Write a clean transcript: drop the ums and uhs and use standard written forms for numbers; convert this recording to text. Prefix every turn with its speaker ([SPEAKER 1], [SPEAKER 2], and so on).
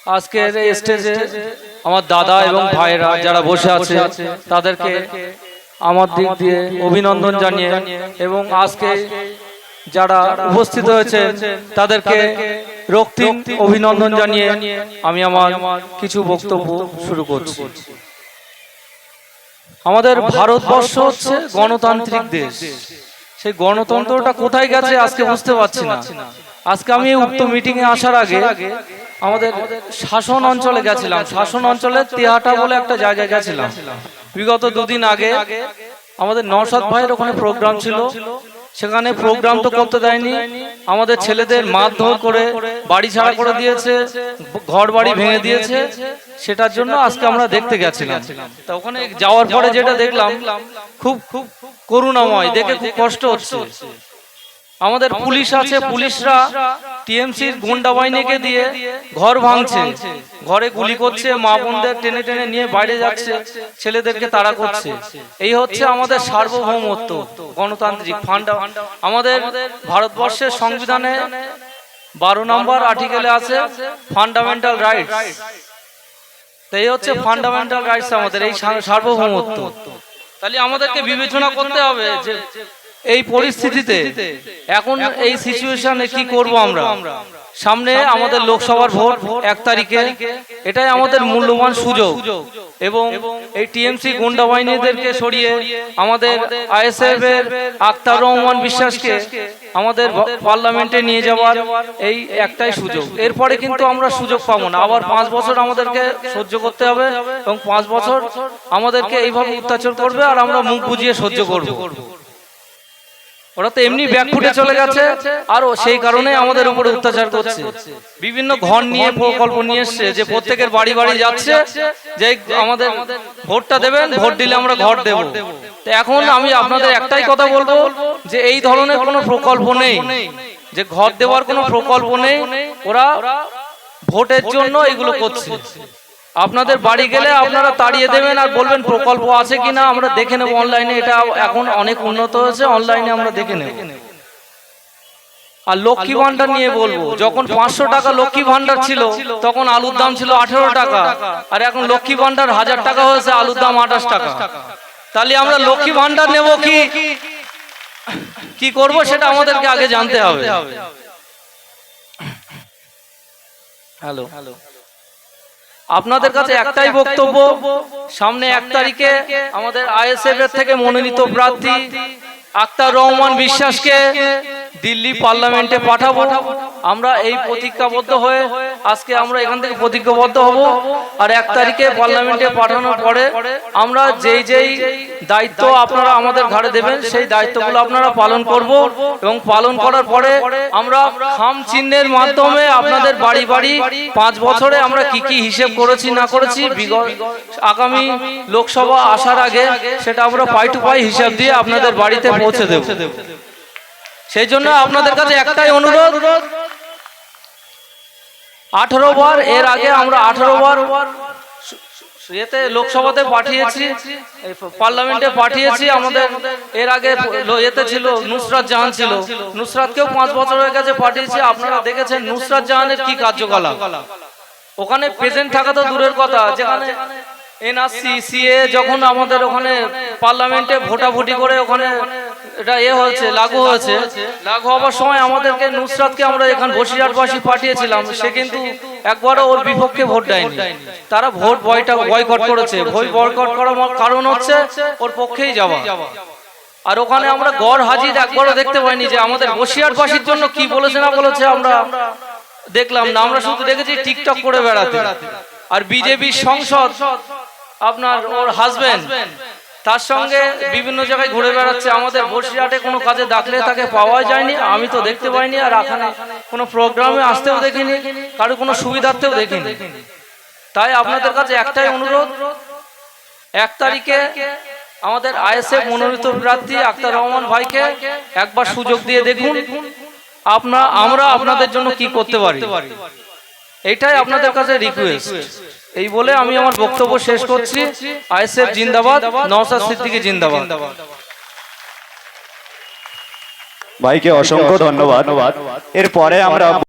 [SPEAKER 1] আজকের এই স্টেজে আমার দাদা এবং ভাইরা যারা বসে আছে তাদেরকে আমার দিক দিয়ে অভিনন্দন জানিয়ে এবং আজকে যারা উপস্থিত হয়েছে তাদেরকে রক্তিম অভিনন্দন জানিয়ে আমি আমার কিছু বক্তব্য শুরু করছি। আমাদের ভারতবর্ষ হচ্ছে গণতান্ত্রিক দেশ, সেই গণতন্ত্রটা কোথায় গেছে আজকে বুঝতে পারছি না। আজকে আমি উক্ত মিটিং এ আসার আগে আমাদের শাসন অঞ্চলে গেছিলাম, শাসন অঞ্চলে তেহাটা বলে একটা জায়গায় গেছিলাম। বিগত দুদিন আগে আমাদের নওশাদ ভাইয়ের ওখানে প্রোগ্রাম ছিল, সেখানে প্রোগ্রাম তো করতে দেয়নি, আমাদের ছেলেদের মারধর করে বাড়ি ছাড়া করে দিয়েছে, ঘর বাড়ি ভেঙে দিয়েছে। সেটার জন্য আজকে আমরা দেখতে গেছিলাম। তা ওখানে যাওয়ার পরে যেটা দেখলাম খুব খুব করুণাময়, দেখে খুব কষ্ট হচ্ছে। আমাদের পুলিশ আছে, পুলিশরা টিএমসির গুন্ডা বাহিনীকে দিয়ে ঘর ভাঙছে, ঘরে গুলি করছে, মা বোনদের টেনে টেনে নিয়ে বাইরে যাচ্ছে, ছেলেদেরকে তাড়া করছে। এই হচ্ছে আমাদের সার্বভৌমত্ব, গণতান্ত্রিক ফান্ডা। আমাদের ভারতবর্ষের সংবিধানে 12 নম্বর আর্টিকেলে আছে ফান্ডামেন্টাল রাইটস। এই হচ্ছে ফান্ডামেন্টাল রাইটস, আমাদের এই সার্বভৌমত্ব। তাহলে আমাদেরকে বিবেচনা করতে হবে যে এই পরিস্থিতিতে এখন এই সিচুয়েশনে কি করব আমরা। সামনে আমাদের লোকসভার ভোট 1 তারিখে, এটাই আমাদের মূল্যবান সুযোগ এবং এই টিএমসি গুন্ডা বাহিনীদেরকে সরিয়ে আমাদের আইএসএফ এর আক্তার রহমান বিশ্বাসকে আমাদের পার্লামেন্টে নিয়ে যাওয়ার এই একটাই সুযোগ। এরপরে কিন্তু আমরা সুযোগ পাবো না, আবার 5 বছর আমাদেরকে সহ্য করতে হবে এবং 5 বছর আমাদেরকে এইভাবে অত্যাচার করবে আর আমরা মুখ বুজিয়ে সহ্য করব। ওরা তো এমনি ব্যাক ফুটে চলে গেছে, আর সেই কারণে আমাদের উপরে অত্যাচার করছে। বিভিন্ন ঘর নিয়ে প্রকল্প নিয়ে এসছে যে প্রত্যেকের বাড়ি বাড়ি যাচ্ছে যে আমাদের ভোটটা দেবেন, ভোট দিলে আমরা ঘর দেব। তো এখন আমি আপনাদের একটাই কথা বলবো যে এই ধরনের কোনো প্রকল্প নেই, যে ঘর দেওয়ার কোনো প্রকল্প নেই। ওরা ভোটের জন্য এগুলো করছে। আপনাদের বাড়ি গেলে আপনারা তাড়িয়ে দেবেন আর বলবেন প্রকল্প আছে কিনা আমরা দেখে নেব অনলাইনে। এটা এখন অনেক উন্নত হয়েছে, অনলাইনে আমরা দেখে নেব। আর লক্ষ্মী ভান্ডার নিয়ে বলবো, যখন 500 টাকা লক্ষ্মী ভান্ডার ছিল তখন আলুর দাম ছিল 18 টাকা, আর এখন লক্ষ্মী ভান্ডার 1000 টাকা হয়েছে, আলুর দাম 28 টাকা। তাহলে আমরা লক্ষ্মী ভান্ডার নেব কি করব সেটা আমাদেরকে আগে জানতে হবে। হ্যালো, আপনাদের কাছে একটাই বক্তব্য, সামনে 1 তারিখে আমাদের আইএসএফ এর থেকে মনোনীত প্রার্থী আক্তার রহমান বিশ্বাসকে দিল্লি পার্লামেন্টে পাঠাবো। আমরা এই প্রতিজ্ঞাবদ্ধ হয়ে আজকে আমরা এখান থেকে প্রতিজ্ঞাবদ্ধ হব। আর 1 তারিখে পার্লামেন্টে পাঠানোর পরে আমরা যেই দায়িত্ব আপনারা আমাদের ঘাড়ে দেবেন সেই দায়িত্বগুলো আপনারা পালন করব এবং পালন করার পরে আমরা খাম চিহ্নের মাধ্যমে আপনাদের বাড়ি বাড়ি 5 বছরে আমরা কি কি হিসেব করেছি না করেছি আগামী লোকসভা আসার আগে সেটা আমরা পাই টু পাই হিসাব দিয়ে আপনাদের বাড়িতে পৌঁছে দেব। সেই জন্য আপনাদের কাছে একটাই অনুরোধ, 18 বার, এর আগে আমরা 18 বার এতে লোকসভাতে পাঠিয়েছি, পার্লামেন্টে পাঠিয়েছি। আমাদের এর আগে এতে ছিল নুসরাত জাহান ছিল, নুসরাতকেও 5 বছর হয়ে গেছে পাঠিয়েছি। আপনারা দেখেছেন নুসরাত জাহানের কি কার্যকলাপ, ওখানে প্রেজেন্ট থাকা তো দূরের কথা, যেখানে এনআরসি সিএ যখন আমাদের ওখানে পার্লামেন্টে ভোটাভুটি করে ওখানে এটা হয়েছে, লাগু হয়েছে, লাগু হওয়ার সময় আমাদেরকে নুসরাতকে আমরা এখানে বসিরহাটবাসী পাঠিয়েছিলাম, সে কিন্তু একবারও ওর বিপক্ষে ভোট দেয়নি। তারা ভোট বয়কট করেছে। ভোট বয়কট করার কারণ হচ্ছে ওর পক্ষেই যাওয়া। আর ওখানে আমরা গড় হাজির একবারও দেখতে পাইনি যে আমাদের বসিরহাটবাসীর জন্য কি বলেছে না বলেছে আমরা দেখলাম না। আমরা শুধু দেখেছি টিকটক করে বেড়াতে। আর বিজেপির সংসদ আপনার ওর হাজবেন্ড তার সঙ্গে বিভিন্ন জায়গায় ঘুরে বেড়াচ্ছে। আমাদের বসিরহাটে কোনো কাজে ডাকলে তাকে পাওয়া যায়নি, আমি তো দেখতে পাইনি। আর এখানে কোনো প্রোগ্রামে আসতেও দেখিনি, কারো কোনো সুবিধার্থেও দেখিনি। তাই আপনাদের কাছে একটাই অনুরোধ, 1 তারিখে আমাদের আইএসএফ মনোনীত প্রার্থী আক্তার রহমান ভাইকে একবার সুযোগ দিয়ে দেখুন আমরা আপনাদের জন্য কি করতে পারি। এইটাই আপনাদের কাছে রিকোয়েস্ট। এই বলে আমি আমার বক্তব্য শেষ করছি। আইএসএফ জিন্দাবাদ, নওশাদ সিদ্দিকী জিন্দাবাদ।
[SPEAKER 2] ভাইকে অসংখ্য ধন্যবাদ। এরপরে আমরা